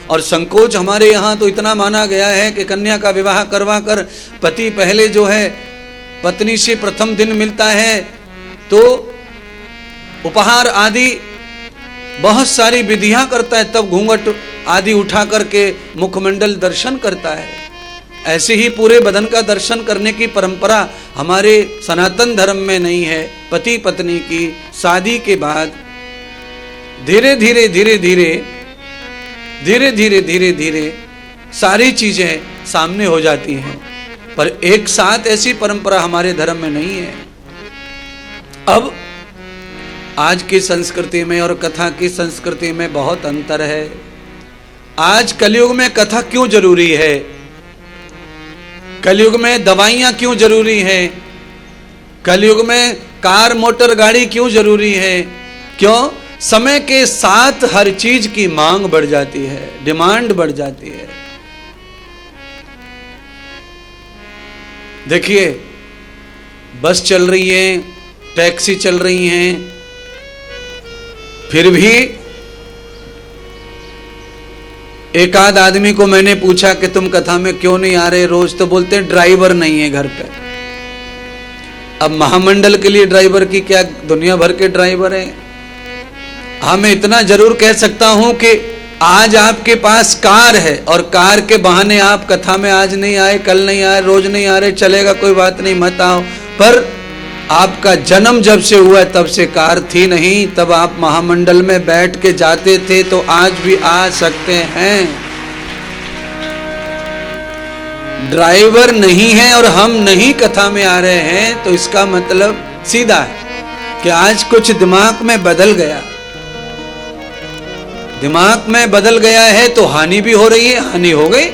और संकोच हमारे यहाँ तो इतना माना गया है कि कन्या का विवाह करवा कर पति पहले जो है पत्नी से प्रथम दिन मिलता है तो उपहार आदि बहुत सारी विधियां करता है, तब घूंघट आदि उठा करके मुखमंडल दर्शन करता है। ऐसे ही पूरे बदन का दर्शन करने की परंपरा हमारे सनातन धर्म में नहीं है। पति पत्नी की शादी के बाद धीरे धीरे धीरे धीरे धीरे धीरे धीरे धीरे सारी चीजें सामने हो जाती हैं, पर एक साथ ऐसी परंपरा हमारे धर्म में नहीं है। अब आज की संस्कृति में और कथा की संस्कृति में बहुत अंतर है। आज कलयुग में कथा क्यों जरूरी है? कलयुग में दवाइयां क्यों जरूरी है? कलयुग में कार मोटर गाड़ी क्यों जरूरी है? क्यों? समय के साथ हर चीज की मांग बढ़ जाती है, डिमांड बढ़ जाती है। देखिए, बस चल रही है, टैक्सी चल रही हैं, फिर भी एक आध आदमी को मैंने पूछा कि तुम कथा में क्यों नहीं आ रहे रोज, तो बोलते हैं ड्राइवर नहीं है घर पे। अब महामंडल के लिए ड्राइवर की क्या, दुनिया भर के ड्राइवर हैं। हाँ, मैं इतना जरूर कह सकता हूं कि आज आपके पास कार है और कार के बहाने आप कथा में आज नहीं आए, कल नहीं आए, रोज नहीं आ रहे, चलेगा, कोई बात नहीं, मत आओ। पर आपका जन्म जब से हुआ तब से कार थी नहीं, तब आप महामंडल में बैठ के जाते थे, तो आज भी आ सकते हैं। ड्राइवर नहीं है और हम नहीं कथा में आ रहे हैं, तो इसका मतलब सीधा है कि आज कुछ दिमाग में बदल गया। दिमाग में बदल गया है तो हानि भी हो रही है, हानि हो गई।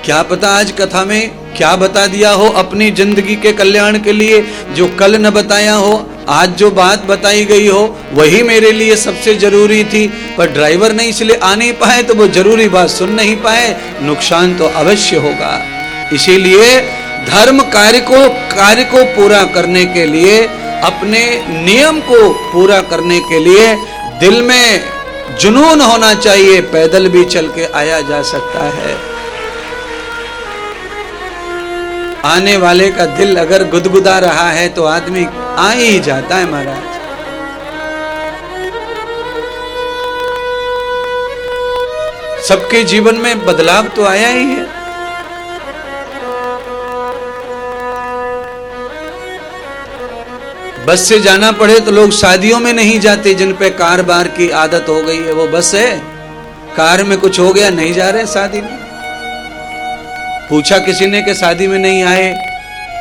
क्या पता आज कथा में क्या बता दिया हो अपनी जिंदगी के कल्याण के लिए, जो कल न बताया हो। आज जो बात बताई गई हो वही मेरे लिए सबसे जरूरी थी, पर ड्राइवर नहीं इसलिए आ नहीं पाए, तो वो जरूरी बात सुन नहीं पाए, नुकसान तो अवश्य होगा। इसीलिए धर्म कार्य को पूरा करने के लिए, अपने नियम को पूरा करने के लिए दिल में जुनून होना चाहिए। पैदल भी चल के आया जा सकता है। आने वाले का दिल अगर गुदगुदा रहा है तो आदमी आ ही जाता है महाराज। सबके जीवन में बदलाव तो आया ही है। बस से जाना पड़े तो लोग शादियों में नहीं जाते, जिन पे कार बार की आदत हो गई है। वो बस है, कार में कुछ हो गया नहीं जा रहे शादी में। पूछा किसी ने कि शादी में नहीं आए,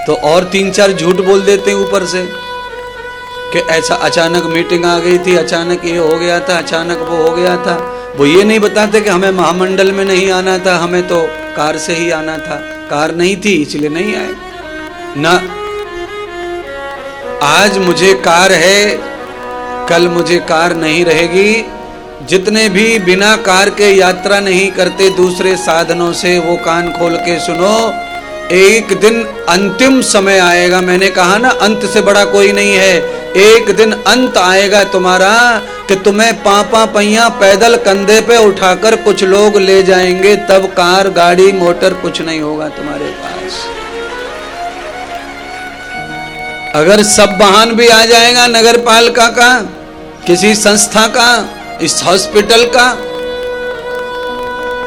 तो और 3-4 झूठ बोल देते हैं ऊपर से कि ऐसा अचानक मीटिंग आ गई थी, अचानक ये हो गया था, अचानक वो हो गया था। वो ये नहीं बताते कि हमें महामंडल में नहीं आना था, हमें तो कार से ही आना था, कार नहीं थी इसलिए नहीं आए ना। आज मुझे कार है, कल मुझे कार नहीं रहेगी। जितने भी बिना कार के यात्रा नहीं करते दूसरे साधनों से, वो कान खोल के सुनो, एक दिन अंतिम समय आएगा। मैंने कहा ना, अंत से बड़ा कोई नहीं है। एक दिन अंत आएगा तुम्हारा कि तुम्हें पापा पहिया पैदल कंधे पे उठाकर कुछ लोग ले जाएंगे, तब कार गाड़ी मोटर कुछ नहीं होगा तुम्हारे पास। अगर सब वाहन भी आ जाएगा, नगर पालिका का, किसी संस्था का, इस हॉस्पिटल का,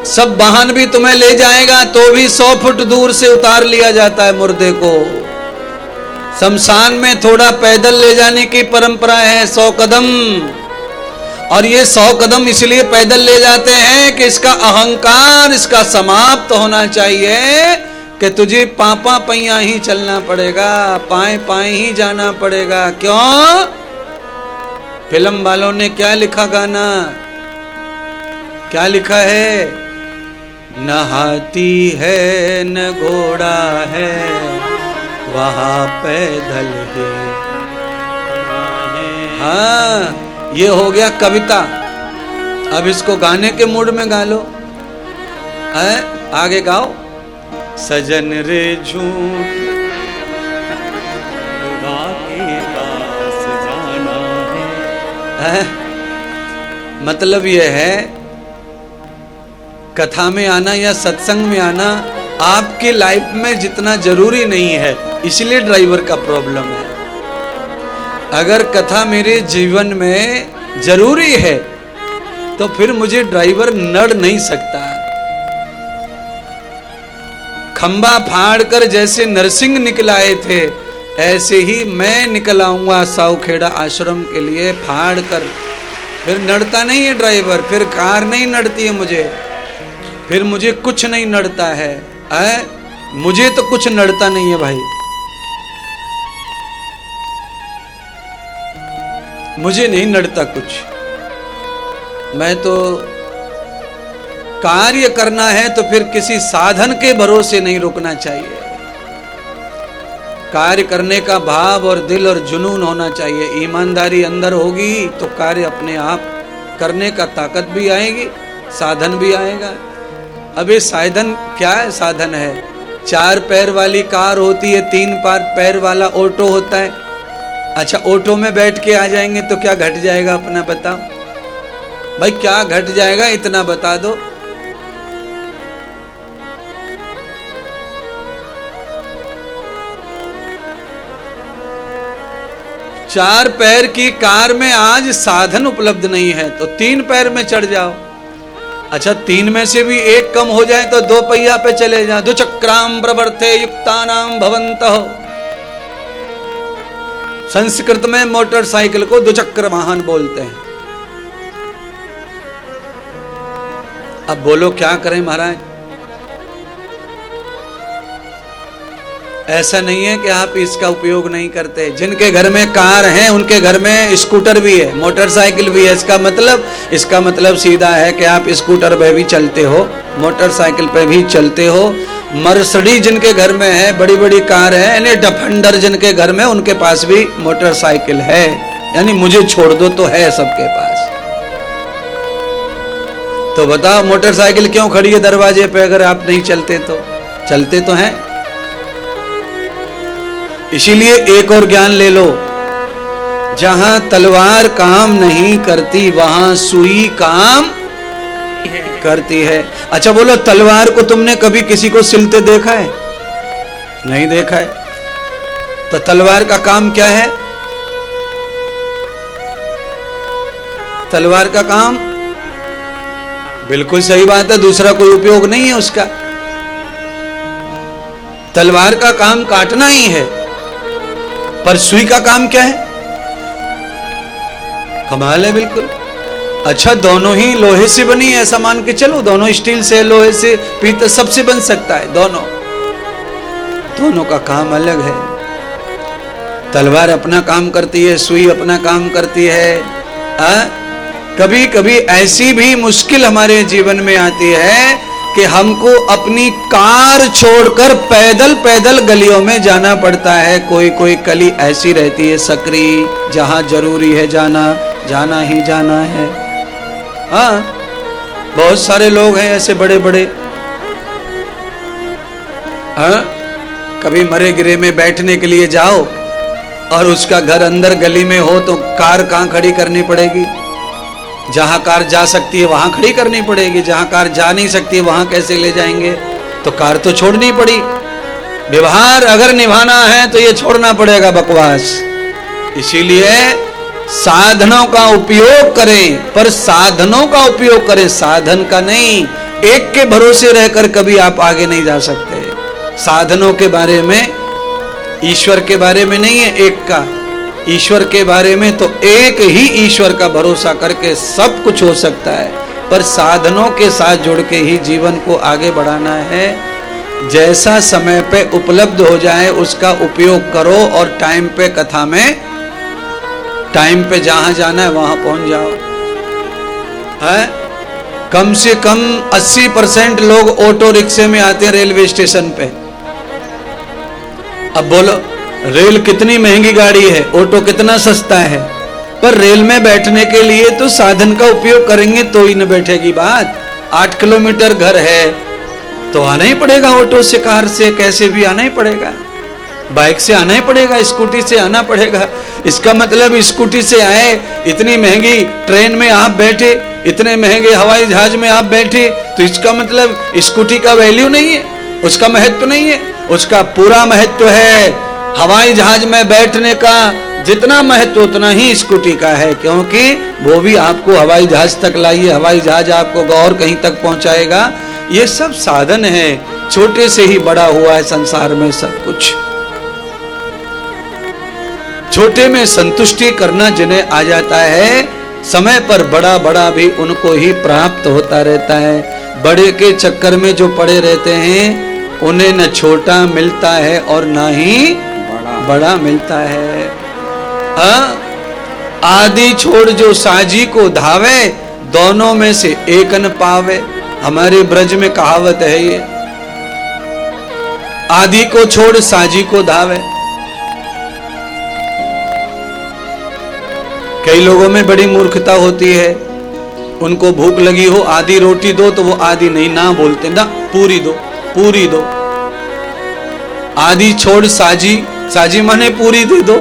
सब वाहन भी तुम्हें ले जाएगा, तो भी 100 फुट दूर से उतार लिया जाता है मुर्दे को। शमशान में थोड़ा पैदल ले जाने की परंपरा है, 100 कदम। और ये 100 कदम इसलिए पैदल ले जाते हैं कि इसका अहंकार इसका समाप्त होना चाहिए कि तुझे पापा पैया ही चलना पड़ेगा, पाए पाए ही जाना पड़ेगा। क्यों? फिल्म वालों ने क्या लिखा गाना, क्या लिखा है? न हाथी है न घोड़ा है, वहां पैदल ही। हाँ, ये हो गया कविता। अब इसको गाने के मूड में गा लो। है? आगे गाओ। सजन रे झूठ के पास जाना है। मतलब यह है कथा में आना या सत्संग में आना आपके लाइफ में जितना जरूरी नहीं है, इसलिए ड्राइवर का प्रॉब्लम है। अगर कथा मेरे जीवन में जरूरी है तो फिर मुझे ड्राइवर नड़ नहीं सकता। खंबा फाड़कर जैसे नरसिंह निकल आए थे, ऐसे ही मैं निकल आऊंगा सावखेड़ा आश्रम के लिए फाड़ कर। फिर नड़ता नहीं है ड्राइवर, फिर कार नहीं नड़ती है मुझे, फिर मुझे कुछ नहीं नड़ता है। मुझे तो कुछ नड़ता नहीं है भाई, मुझे नहीं नड़ता कुछ। मैं तो कार्य करना है तो फिर किसी साधन के भरोसे नहीं रुकना चाहिए। कार्य करने का भाव और दिल और जुनून होना चाहिए। ईमानदारी अंदर होगी तो कार्य अपने आप करने का ताकत भी आएगी, साधन भी आएगा। अब ये साधन क्या है? साधन है 4 पैर वाली कार होती है, 3 पैर वाला ऑटो होता है। अच्छा, ऑटो में बैठ के आ जाएंगे तो क्या घट जाएगा अपना बताओ भाई, क्या घट जाएगा इतना बता दो। चार पैर की कार में आज साधन उपलब्ध नहीं है तो 3 पैर में चढ़ जाओ। अच्छा, 3 में से भी एक कम हो जाए तो 2 पहिया पे चले जाओ। 2 चक्राम प्रवर्ते युक्तानाम भवन्तः। संस्कृत में मोटरसाइकिल को 2 चक्र वाहन बोलते हैं। अब बोलो क्या करें महाराज? ऐसा नहीं है कि आप इसका उपयोग नहीं करते। जिनके घर में कार है उनके घर में स्कूटर भी है, मोटरसाइकिल भी है। इसका मतलब सीधा है कि आप स्कूटर पे भी चलते हो, मोटरसाइकिल पे भी चलते हो। मर्सिडीज जिनके घर में है, बड़ी बड़ी कार है, यानी डिफेंडर जिनके घर में, उनके पास भी मोटरसाइकिल है। यानी मुझे छोड़ दो तो है सबके पास। तो बताओ मोटरसाइकिल क्यों खड़ी है दरवाजे पे? अगर आप नहीं चलते तो चलते तो हैं। इसीलिए एक और ज्ञान ले लो, जहां तलवार काम नहीं करती वहां सुई काम करती है। अच्छा बोलो, तलवार को तुमने कभी किसी को सिलते देखा है? नहीं देखा है। तो तलवार का काम क्या है? तलवार का काम बिल्कुल सही बात है, दूसरा कोई उपयोग नहीं है उसका। तलवार का काम काटना ही है, पर सुई का काम क्या है? कमाल है बिल्कुल। अच्छा, दोनों ही लोहे से बनी है ऐसा मान के चलो, दोनों स्टील से, लोहे से, पीतल सबसे बन सकता है। दोनों का काम अलग है। तलवार अपना काम करती है, सुई अपना काम करती है। कभी कभी ऐसी भी मुश्किल हमारे जीवन में आती है कि हमको अपनी कार छोड़कर पैदल पैदल गलियों में जाना पड़ता है। कोई गली ऐसी रहती है सकरी, जहां जरूरी है जाना, जाना ही जाना है। हाँ, बहुत सारे लोग हैं ऐसे बड़े बड़े। हाँ, कभी मरे गिरे में बैठने के लिए जाओ और उसका घर अंदर गली में हो तो कार कहाँ खड़ी करनी पड़ेगी? जहां कार जा सकती है वहां खड़ी करनी पड़ेगी, जहां कार जा नहीं सकती है वहां कैसे ले जाएंगे? तो कार तो छोड़नी पड़ी। व्यवहार अगर निभाना है तो ये छोड़ना पड़ेगा बकवास। इसीलिए साधनों का उपयोग करें, पर साधनों का उपयोग करें, साधन का नहीं। एक के भरोसे रहकर कभी आप आगे नहीं जा सकते। साधनों के बारे में, ईश्वर के बारे में नहीं है एक का, ईश्वर के बारे में तो एक ही ईश्वर का भरोसा करके सब कुछ हो सकता है, पर साधनों के साथ जुड़ के ही जीवन को आगे बढ़ाना है। जैसा समय पे उपलब्ध हो जाए उसका उपयोग करो और टाइम पे कथा में, टाइम पे जहां जाना है वहां पहुंच जाओ। है कम से कम 80% लोग ऑटो रिक्शे में आते हैं रेलवे स्टेशन पे। अब बोलो, रेल कितनी महंगी गाड़ी है, ऑटो कितना सस्ता है, पर रेल में बैठने के लिए तो साधन का उपयोग करेंगे तो ही न बैठेगी बात। 8 किलोमीटर घर है तो आना ही पड़ेगा, ऑटो से, कार से, कैसे भी आना ही पड़ेगा, बाइक से आना ही पड़ेगा, स्कूटी से आना पड़ेगा। इसका मतलब स्कूटी से आए, इतनी महंगी ट्रेन में आप बैठे, इतने महंगे हवाई जहाज में आप बैठे, तो इसका मतलब स्कूटी का वैल्यू नहीं है, उसका महत्व नहीं है। उसका पूरा महत्व है। हवाई जहाज में बैठने का जितना महत्व उतना ही स्कूटी का है, क्योंकि वो भी आपको हवाई जहाज तक लाइए, हवाई जहाज आपको और कहीं तक पहुंचाएगा। ये सब साधन है, छोटे से ही बड़ा हुआ है संसार में सब कुछ। छोटे में संतुष्टि करना जिन्हें आ जाता है, समय पर बड़ा बड़ा भी उनको ही प्राप्त होता रहता है। बड़े के चक्कर में जो पड़े रहते हैं उन्हें न छोटा मिलता है और न ही बड़ा मिलता है। आदि छोड़ जो साजी को धावे, दोनों में से एक न पावे। हमारे ब्रज में कहावत है ये, आदि को छोड़ साजी को धावे। कई लोगों में बड़ी मूर्खता होती है, उनको भूख लगी हो आधी रोटी दो तो वो आधी नहीं ना बोलते, ना पूरी दो, पूरी दो। आधी छोड़ साजी, साजी माने पूरी दे दो,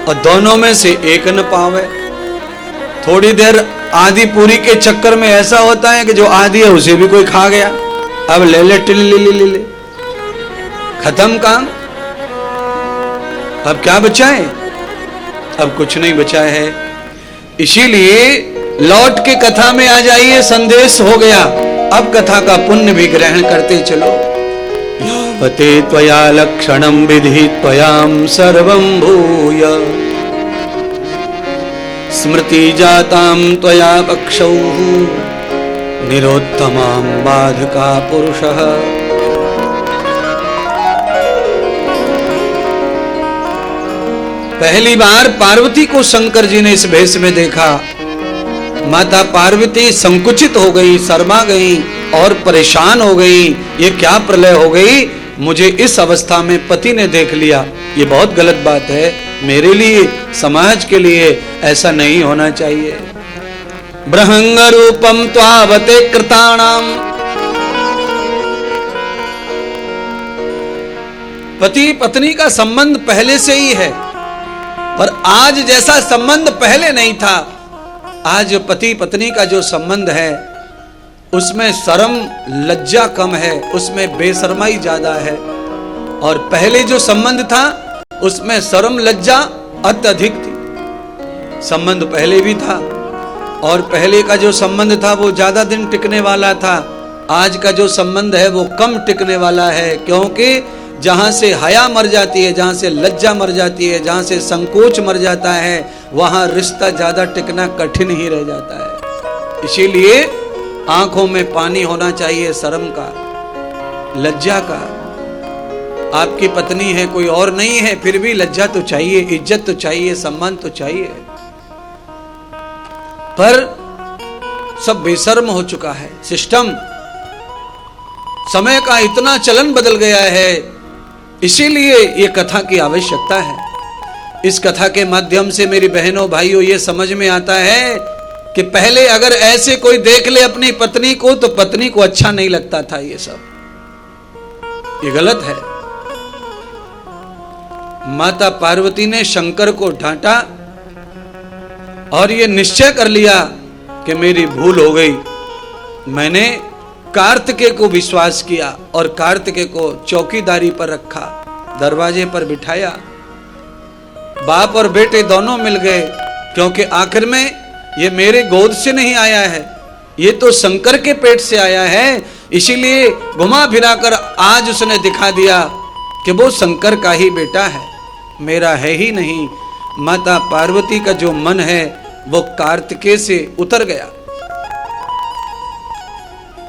और दोनों में से एक न पावे। थोड़ी देर आधी पूरी के चक्कर में ऐसा होता है कि जो आधी है उसे भी कोई खा गया, अब ले ले टिल ले ले ले, खत्म काम। अब क्या बचा है? अब कुछ नहीं बचा है। इसीलिए लौट के कथा में आ जाइए, संदेश हो गया। अब कथा का पुण्य भी ग्रहण करते चलो। यावते त्वया लक्षणं विधि त्वयां सर्वं भूय, स्मृति जातां त्वया पक्षौ निरोत्तमां बाधका पुरुषः। पहली बार पार्वती को शंकर जी ने इस भेष में देखा। माता पार्वती संकुचित हो गई, शर्मा गई और परेशान हो गई। ये क्या प्रलय हो गई, मुझे इस अवस्था में पति ने देख लिया। ये बहुत गलत बात है, मेरे लिए, समाज के लिए ऐसा नहीं होना चाहिए। ब्रह्म रूपम त्वावते कृताणाम, पति पत्नी का संबंध पहले से ही है, पर आज जैसा संबंध पहले नहीं था। आज पति पत्नी का जो संबंध है उसमें शर्म लज्जा कम है, उसमें बेशर्माई ज्यादा है। और पहले जो संबंध था उसमें शर्म लज्जा अत्यधिक थी। संबंध पहले भी था, और पहले का जो संबंध था वो ज्यादा दिन टिकने वाला था। आज का जो संबंध है वो कम टिकने वाला है, क्योंकि जहां से हया मर जाती है, जहां से लज्जा मर जाती है, जहां से संकोच मर जाता है, वहां रिश्ता ज्यादा टिकना कठिन ही रह जाता है। इसीलिए आंखों में पानी होना चाहिए, शर्म का, लज्जा का। आपकी पत्नी है, कोई और नहीं है, फिर भी लज्जा तो चाहिए, इज्जत तो चाहिए, सम्मान तो चाहिए। पर सब बेशर्म हो चुका है सिस्टम, समय का इतना चलन बदल गया है। इसीलिए ये कथा की आवश्यकता है। इस कथा के माध्यम से मेरी बहनों भाइयों ये समझ में आता है कि पहले अगर ऐसे कोई देख ले अपनी पत्नी को तो पत्नी को अच्छा नहीं लगता था। ये सब ये गलत है। माता पार्वती ने शंकर को डांटा और ये निश्चय कर लिया कि मेरी भूल हो गई। मैंने कार्तिकेय को विश्वास किया और कार्तिकेय को चौकीदारी पर रखा, दरवाजे पर बिठाया। बाप और बेटे दोनों मिल गए, क्योंकि आखिर में ये मेरे गोद से नहीं आया है, ये तो शंकर के पेट से आया है। इसीलिए घुमा फिराकर आज उसने दिखा दिया कि वो शंकर का ही बेटा है, मेरा है ही नहीं। माता पार्वती का जो मन है वो कार्तिकेय से उतर गया।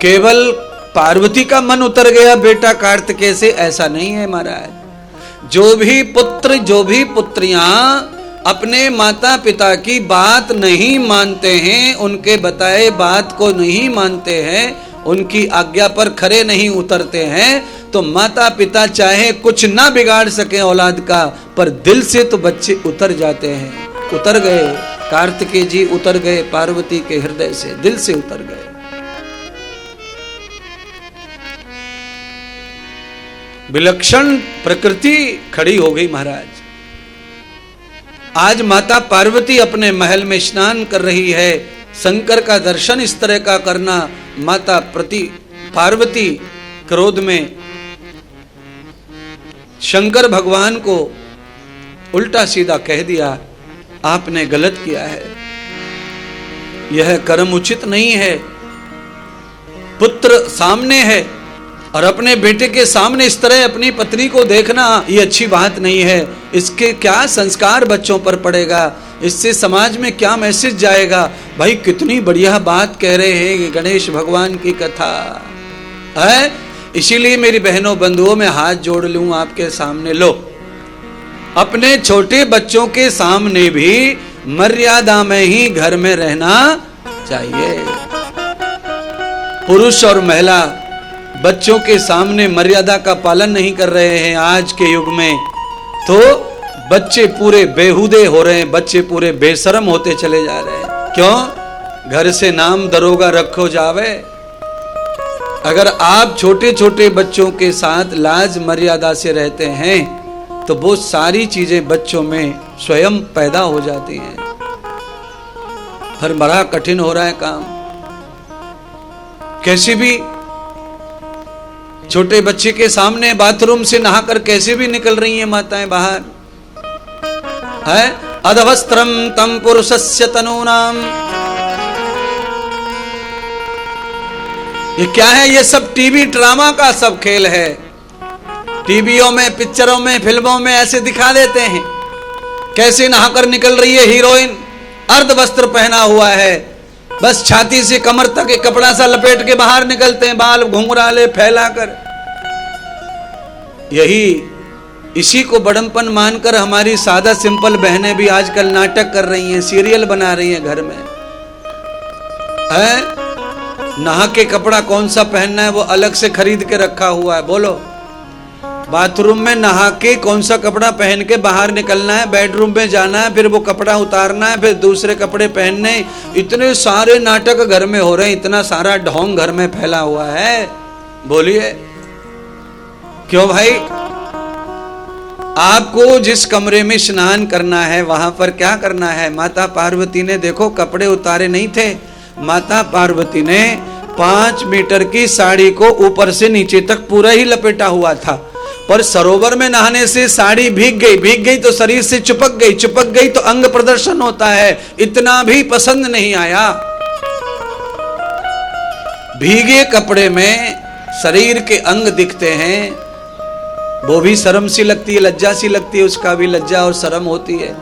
केवल पार्वती का मन उतर गया बेटा कार्तिकेय से, ऐसा नहीं है महाराज। जो भी पुत्र, जो भी पुत्रियां अपने माता पिता की बात नहीं मानते हैं, उनके बताए बात को नहीं मानते हैं, उनकी आज्ञा पर खरे नहीं उतरते हैं, तो माता पिता चाहे कुछ ना बिगाड़ सके औलाद का, पर दिल से तो बच्चे उतर जाते हैं। उतर गए, कार्तिकेय जी उतर गए पार्वती के हृदय से, दिल से उतर गए। विलक्षण प्रकृति खड़ी हो गई महाराज। आज माता पार्वती अपने महल में स्नान कर रही है। शंकर का दर्शन इस तरह का करना, माता पार्वती क्रोध में शंकर भगवान को उल्टा सीधा कह दिया, आपने गलत किया है, यह कर्म उचित नहीं है। पुत्र सामने है और अपने बेटे के सामने इस तरह अपनी पत्नी को देखना, ये अच्छी बात नहीं है। इसके क्या संस्कार बच्चों पर पड़ेगा, इससे समाज में क्या मैसेज जाएगा। भाई कितनी बढ़िया बात कह रहे हैं गणेश भगवान की कथा है। इसीलिए मेरी बहनों बंधुओं में हाथ जोड़ लूं आपके सामने, लो अपने छोटे बच्चों के सामने भी मर्यादा में ही घर में रहना चाहिए। पुरुष और महिला बच्चों के सामने मर्यादा का पालन नहीं कर रहे हैं आज के युग में, तो बच्चे पूरे बेहुदे हो रहे हैं, बच्चे पूरे बेशरम होते चले जा रहे हैं। क्यों? घर से नाम दरोगा रखो जावे। अगर आप छोटे छोटे बच्चों के साथ लाज मर्यादा से रहते हैं तो वो सारी चीजें बच्चों में स्वयं पैदा हो जाती हैं। फिर बड़ा कठिन हो रहा है काम। कैसे भी छोटे बच्चे के सामने बाथरूम से नहाकर कैसे भी निकल रही हैं माताएं बाहर, है अधवस्त्रम तम पुरुषस्य तनूनाम। ये क्या है? ये सब टीवी ड्रामा का सब खेल है। टीवियों में, पिक्चरों में, फिल्मों में ऐसे दिखा देते हैं कैसे नहाकर निकल रही है हीरोइन, अर्धवस्त्र पहना हुआ है, बस छाती से कमर तक एक कपड़ा सा लपेट के बाहर निकलते हैं, बाल घुंघराले फैलाकर। इसी को बड़मपन मानकर हमारी सादा सिंपल बहनें भी आजकल नाटक कर रही हैं, सीरियल बना रही हैं घर में, है? नहा के कपड़ा कौन सा पहनना है वो अलग से खरीद के रखा हुआ है। बोलो, बाथरूम में नहा के कौन सा कपड़ा पहन के बाहर निकलना है, बेडरूम में जाना है, फिर वो कपड़ा उतारना है, फिर दूसरे कपड़े पहनने। इतने सारे नाटक घर में हो रहे हैं, इतना सारा ढोंग घर में फैला हुआ है। बोलिए क्यों भाई? आपको जिस कमरे में स्नान करना है वहां पर क्या करना है? माता पार्वती ने देखो कपड़े उतारे नहीं थे, माता पार्वती ने 5 मीटर की साड़ी को ऊपर से नीचे तक पूरा ही लपेटा हुआ था। पर सरोवर में नहाने से साड़ी भीग गई तो शरीर से चिपक गई तो अंग प्रदर्शन होता है, इतना भी पसंद नहीं आया। भीगे कपड़े में शरीर के अंग दिखते हैं, वो भी शर्म सी लगती है, लज्जा सी लगती है, उसका भी लज्जा और शर्म होती है।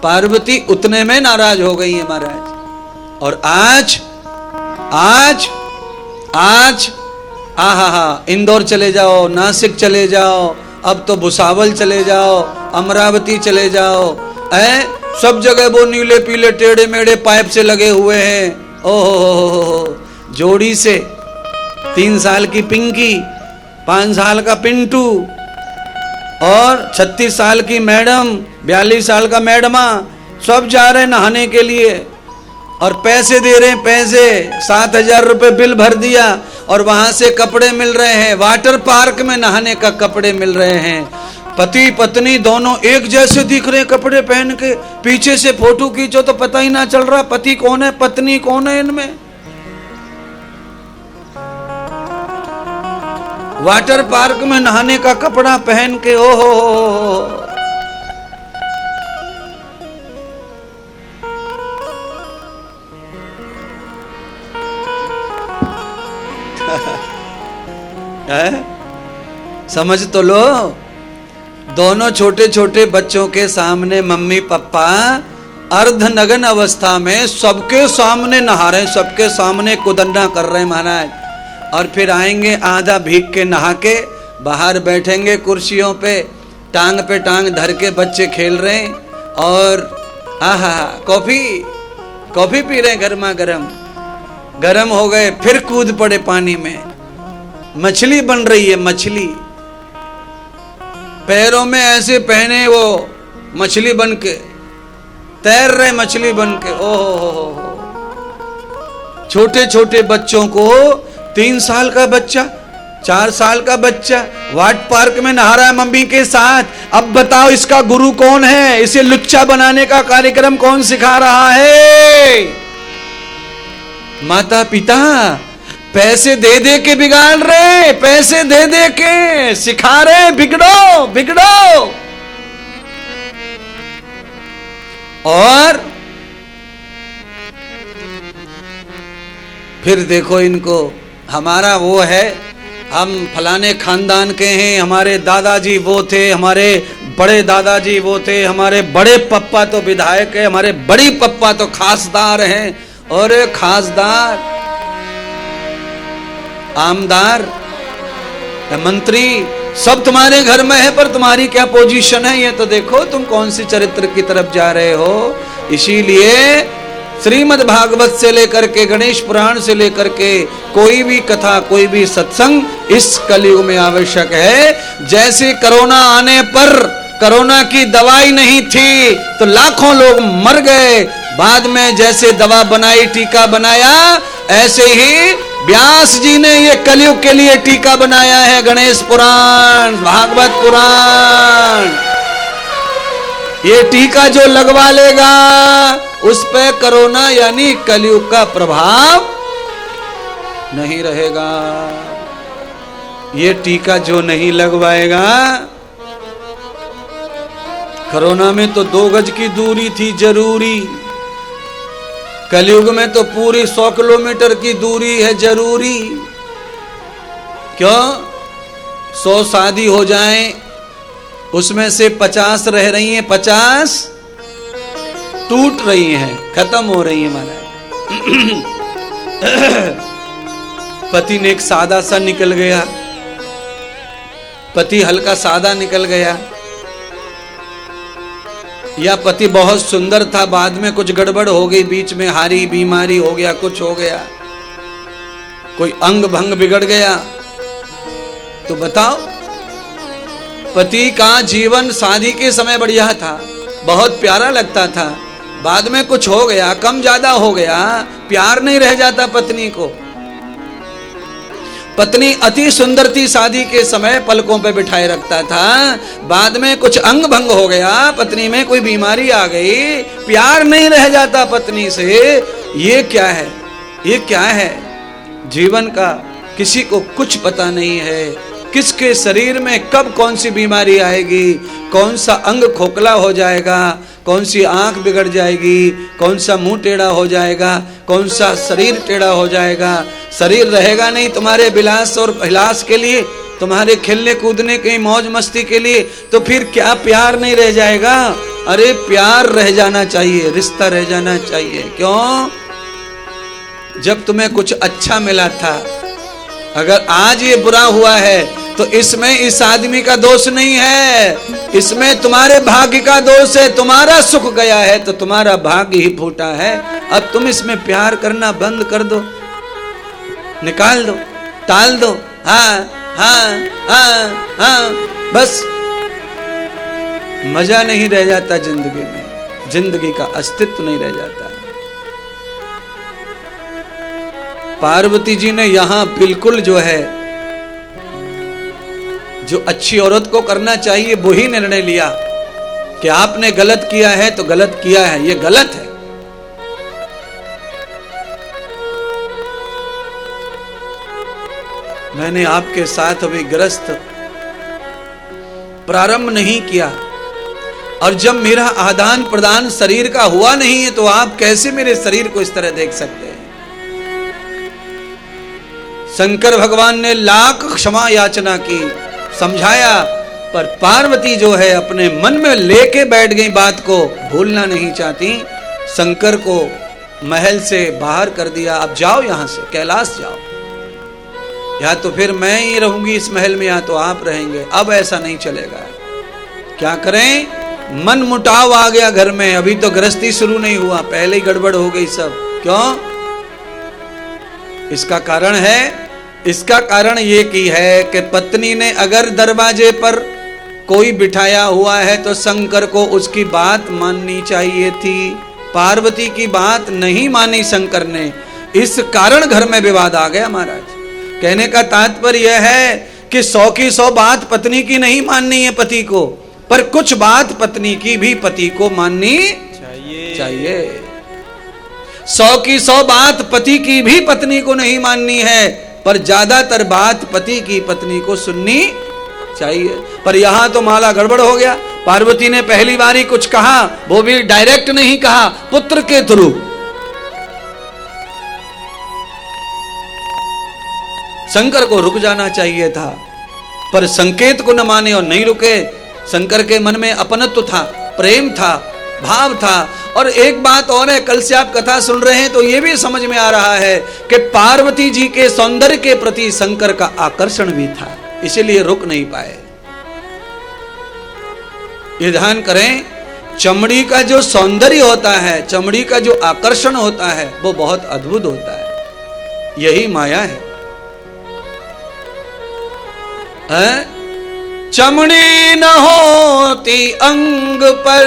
पार्वती उतने में नाराज हो गई है महाराज। और आज इंदौर चले जाओ, नासिक चले जाओ, अब तो भुसावल चले जाओ, अमरावती चले जाओ, सब जगह वो नीले पीले टेढ़े मेढ़े पाइप से लगे हुए हैं। ओहो, जोड़ी से 3 साल की पिंकी, 5 साल का पिंटू और 36 साल की मैडम, 42 साल का मैडमा, सब जा रहे हैं नहाने के लिए और पैसे दे रहे हैं, पैसे 7,000 रुपए बिल भर दिया और वहां से कपड़े मिल रहे हैं, वाटर पार्क में नहाने का कपड़े मिल रहे हैं। पति पत्नी दोनों एक जैसे दिख रहे हैं कपड़े पहन के, पीछे से फोटो खींचो तो पता ही ना चल रहा पति कौन है पत्नी कौन है इनमें। वाटर पार्क में नहाने का कपड़ा पहन के, ओहो समझ तो लो। दोनों छोटे छोटे बच्चों के सामने मम्मी पापा अर्धनग्न अवस्था में सबके सामने नहा रहे, सबके सामने कुदन्ना कर रहे महाराज। और फिर आएंगे आधा भीग के नहा के, बाहर बैठेंगे कुर्सियों पे टांग धर के, बच्चे खेल रहे हैं और कॉफी पी रहे गर्मा गरम हो गए, फिर कूद पड़े पानी में। मछली बन रही है, मछली पैरों में ऐसे पहने, वो मछली बन के तैर रहे, मछली बन के। ओहो, छोटे छोटे बच्चों को 3 साल का बच्चा 4 साल का बच्चा वाटर पार्क में नहा रहा है मम्मी के साथ। अब बताओ इसका गुरु कौन है? इसे लुच्चा बनाने का कार्यक्रम कौन सिखा रहा है? माता पिता पैसे दे दे के बिगाड़ रहे, पैसे दे दे के सिखा रहे बिगड़ो बिगड़ो। और फिर देखो इनको, हमारा वो है, हम फलाने खानदान के हैं, हमारे दादाजी वो थे, हमारे बड़े दादाजी वो थे, हमारे बड़े पप्पा तो विधायक है, हमारे बड़ी पप्पा तो खासदार हैं। और खासदार, आमदार, मंत्री सब तुम्हारे घर में है, पर तुम्हारी क्या पोजीशन है ये तो देखो, तुम कौन सी चरित्र की तरफ जा रहे हो। इसीलिए श्रीमद् भागवत से लेकर के गणेश पुराण से लेकर के कोई भी कथा, कोई भी सत्संग इस कलयुग में आवश्यक है। जैसे कोरोना आने पर कोरोना की दवाई नहीं थी तो लाखों लोग मर गए, बाद में जैसे दवा बनाई, टीका बनाया, ऐसे ही व्यास जी ने ये कलयुग के लिए टीका बनाया है, गणेश पुराण, भागवत पुराण। ये टीका जो लगवा लेगा उस पे कोरोना यानी कलयुग का प्रभाव नहीं रहेगा। ये टीका जो नहीं लगवाएगा, कोरोना में तो 2 गज की दूरी थी जरूरी, कलयुग में तो पूरी 100 किलोमीटर की दूरी है जरूरी। क्यों? 100 शादी हो जाए, उसमें से 50 रह रही हैं, 50 टूट रही हैं, खत्म हो रही हैं महाराज। पति ने एक सादा सा निकल गया, पति हल्का सादा निकल गया, या पति बहुत सुंदर था, बाद में कुछ गड़बड़ हो गई, बीच में हारी बीमारी हो गया, कुछ हो गया, कोई अंग भंग बिगड़ गया, तो बताओ। पति का जीवन शादी के समय बढ़िया था, बहुत प्यारा लगता था, बाद में कुछ हो गया, कम ज्यादा हो गया, प्यार नहीं रह जाता पत्नी को। पत्नी अति सुंदर थी शादी के समय, पलकों पे बिठाए रखता था, बाद में कुछ अंग भंग हो गया, पत्नी में कोई बीमारी आ गई, प्यार नहीं रह जाता पत्नी से। ये क्या है? ये क्या है? जीवन का किसी को कुछ पता नहीं है, किसके शरीर में कब कौन सी बीमारी आएगी, कौन सा अंग खोखला हो जाएगा, कौन सी आंख बिगड़ जाएगी, कौन सा मुंह टेढ़ा हो जाएगा, कौन सा शरीर टेढ़ा हो जाएगा। शरीर रहेगा नहीं तुम्हारे विलास और हिलास के लिए, तुम्हारे खेलने कूदने के मौज मस्ती के लिए, तो फिर क्या प्यार नहीं रह जाएगा? अरे प्यार रह जाना चाहिए, रिश्ता रह जाना चाहिए। क्यों? जब तुम्हें कुछ अच्छा मिला था, अगर आज ये बुरा हुआ है तो इसमें इस आदमी का दोष नहीं है, इसमें तुम्हारे भाग्य का दोष है। तुम्हारा सुख गया है तो तुम्हारा भाग्य ही फूटा है। अब तुम इसमें प्यार करना बंद कर दो, निकाल दो, टाल दो। हाँ हाँ हाँ हाँ, बस मजा नहीं रह जाता जिंदगी में, जिंदगी का अस्तित्व नहीं रह जाता। पार्वती जी ने यहां बिल्कुल जो है, जो अच्छी औरत को करना चाहिए वही निर्णय लिया कि आपने गलत किया है तो गलत किया है, ये गलत है। मैंने आपके साथ अभी ग्रस्त प्रारंभ नहीं किया, और जब मेरा आदान प्रदान शरीर का हुआ नहीं है तो आप कैसे मेरे शरीर को इस तरह देख सकते हैं? शंकर भगवान ने लाख क्षमा याचना की, समझाया, पर पार्वती जो है अपने मन में लेके बैठ गई, बात को भूलना नहीं चाहती। शंकर को महल से बाहर कर दिया, अब जाओ यहां से, कैलाश जाओ, या तो फिर मैं ही रहूंगी इस महल में या तो आप रहेंगे, अब ऐसा नहीं चलेगा। क्या करें? मन मुटाव आ गया घर में, अभी तो गृहस्थी शुरू नहीं हुआ, पहले ही गड़बड़ हो गई सब। क्यों? इसका कारण है, इसका कारण ये की है कि पत्नी ने अगर दरवाजे पर कोई बिठाया हुआ है तो शंकर को उसकी बात माननी चाहिए थी। पार्वती की बात नहीं मानी शंकर ने, इस कारण घर में विवाद आ गया महाराज, कहने का तात्पर्य यह है कि 100 की 100 बात पत्नी की नहीं माननी है पति को, पर कुछ बात पत्नी की भी पति को माननी चाहिए। 100 की 100 बात पति की भी पत्नी को नहीं माननी है, पर ज्यादातर बात पति की पत्नी को सुननी चाहिए। पर यहां तो माला गड़बड़ हो गया। पार्वती ने पहली बारी कुछ कहा, वो भी डायरेक्ट नहीं कहा, पुत्र के थ्रू। शंकर को रुक जाना चाहिए था, पर संकेत को न माने और नहीं रुके। शंकर के मन में अपनत्व था, प्रेम था, भाव था। और एक बात और है, कल से आप कथा सुन रहे हैं तो यह भी समझ में आ रहा है कि पार्वती जी के सौंदर्य के प्रति शंकर का आकर्षण भी था, इसीलिए रुक नहीं पाए। ये ध्यान करें, चमड़ी का जो सौंदर्य होता है, चमड़ी का जो आकर्षण होता है, वो बहुत अद्भुत होता है। यही माया है। चमड़ी न होती अंग पर,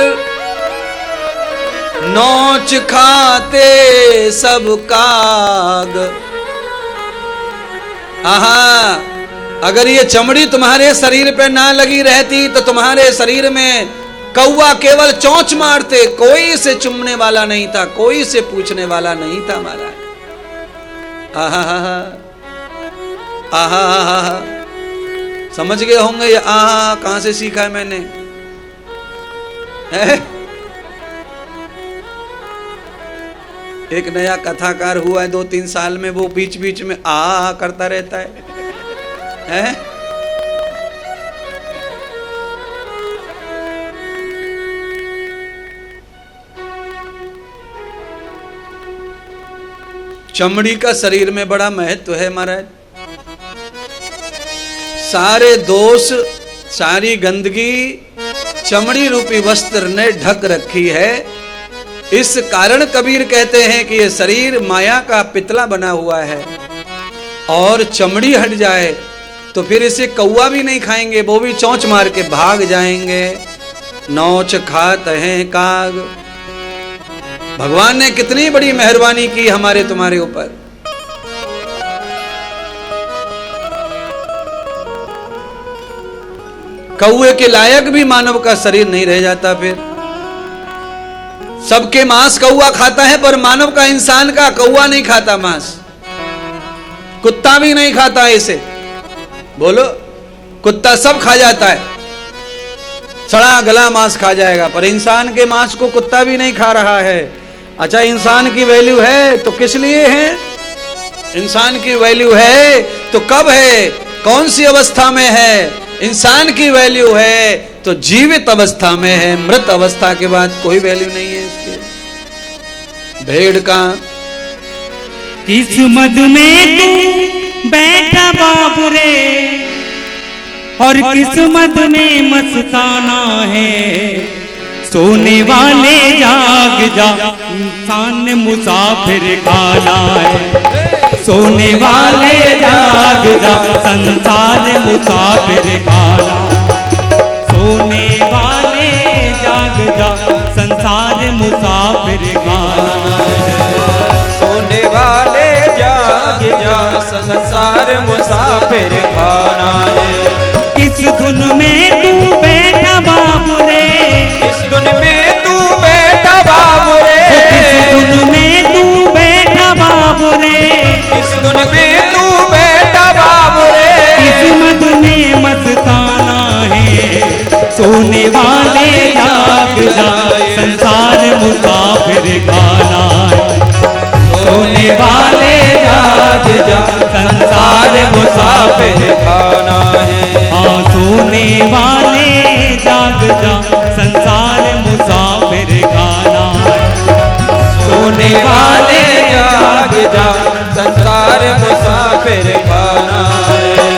नोच खाते सब काग। आहा, अगर ये चमड़ी तुम्हारे शरीर पे ना लगी रहती तो तुम्हारे शरीर में कौवा केवल चोंच मारते, कोई से चुमने वाला नहीं था, कोई से पूछने वाला नहीं था महाराज। आहा आहा, समझ गए होंगे ये आहा कहां से सीखा है मैंने? एक नया कथाकार हुआ है 2-3 साल में, वो बीच बीच में आ करता रहता है? चमड़ी का शरीर में बड़ा महत्व है महाराज। सारे दोष, सारी गंदगी चमड़ी रूपी वस्त्र ने ढक रखी है। इस कारण कबीर कहते हैं कि ये शरीर माया का पितला बना हुआ है, और चमड़ी हट जाए तो फिर इसे कौवा भी नहीं खाएंगे, वो भी चोंच मार के भाग जाएंगे। नोच खात हैं काग। भगवान ने कितनी बड़ी मेहरबानी की हमारे तुम्हारे ऊपर। कौवे के लायक भी मानव का शरीर नहीं रह जाता। फिर सबके मांस कौवा खाता है, पर मानव का, इंसान का कौवा नहीं खाता मांस। कुत्ता भी नहीं खाता इसे। बोलो, कुत्ता सब खा जाता है, सड़ा गला मांस खा जाएगा, पर इंसान के मांस को कुत्ता भी नहीं खा रहा है। अच्छा, इंसान की वैल्यू है तो किस लिए है? इंसान की वैल्यू है तो कब है, कौन सी अवस्था में है? इंसान की वैल्यू है तो जीवित अवस्था में है, मृत अवस्था के बाद कोई वैल्यू नहीं है इसके। भेड़ का किस्मत में तू बैठा बाबू रे, और किस्मत में मस्ताना है। सोने वाले जाग जा, इंसान मुसाफिर खाना है। सोने वाले जाग जा, संसार मुसाफिर खाना। सोने वाले जाग जा, संसार मुसाफिर खाना। सोने वाले जाग जा, संसार मुसाफिर खाना है। किस धुन में तू बैठा बाबू रे, इस धुन में तू बैठा बाबू रे, किस धुन में तू बैठा बाबू रे, इस धुन में तू बैठा बाबू रे। किस्मत में मस्ताना है। सोने वाले जाग जा, संसार मुसाफिर खाना है। सोने वाले जाग जा, संसार मुसाफिर खाना है। हाँ, सोने वाले जाग जा, संसार मुसाफिर खाना है। सोने वाले जाग जा, संसार मुसाफिर खाना है।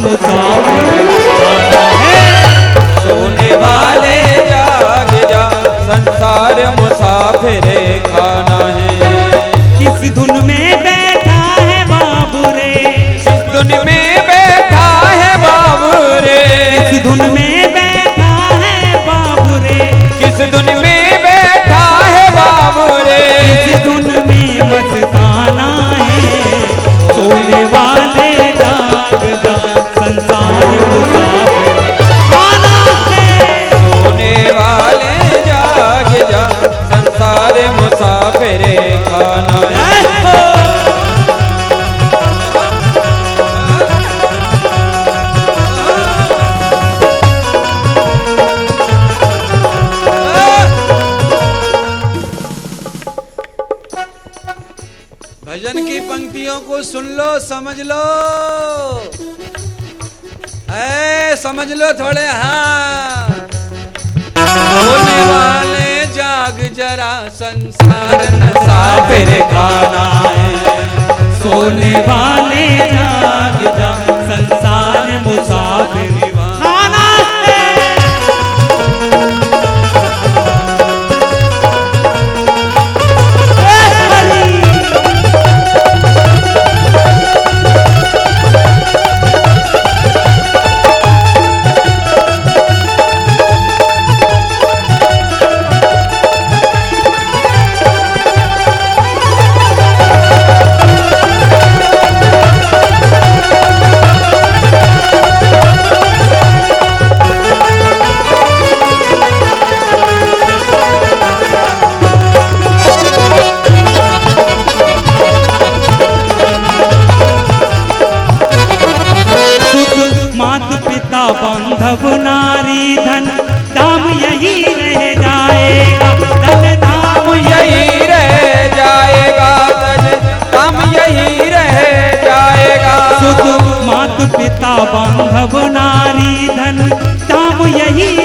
मुसाफिर खाना है। सोने वाले जाग जा, संसार मुसाफिर खाना है। किस धुन में बैठा है बाबू रे, किस धुन में बैठा है बाबू रे, किस धुन में बैठा है बाबू रे, किस धुन में बैठा है बाबू रे, किस धुन में मस्ताना है। सोने वाले जाग जा, संसार मुसाफिर खाना है। सोने वाले जाग जा, संसार मुसाफिर खाना है। भजन की पंक्तियों को सुन लो, समझ लो, समझ लो थोड़े। हाँ, सोने वाले जाग जरा, संसार मुसाफिर खाना है। सोने वाले जाग जा, संसार मुसाफिर खाना है। बांधव नारी धन धाम यही रह जाएगा, धन धाम यही रह जाएगा, धन धाम यही रह जाएगा। सुख मात पिता बांधव नारी धन धाम यही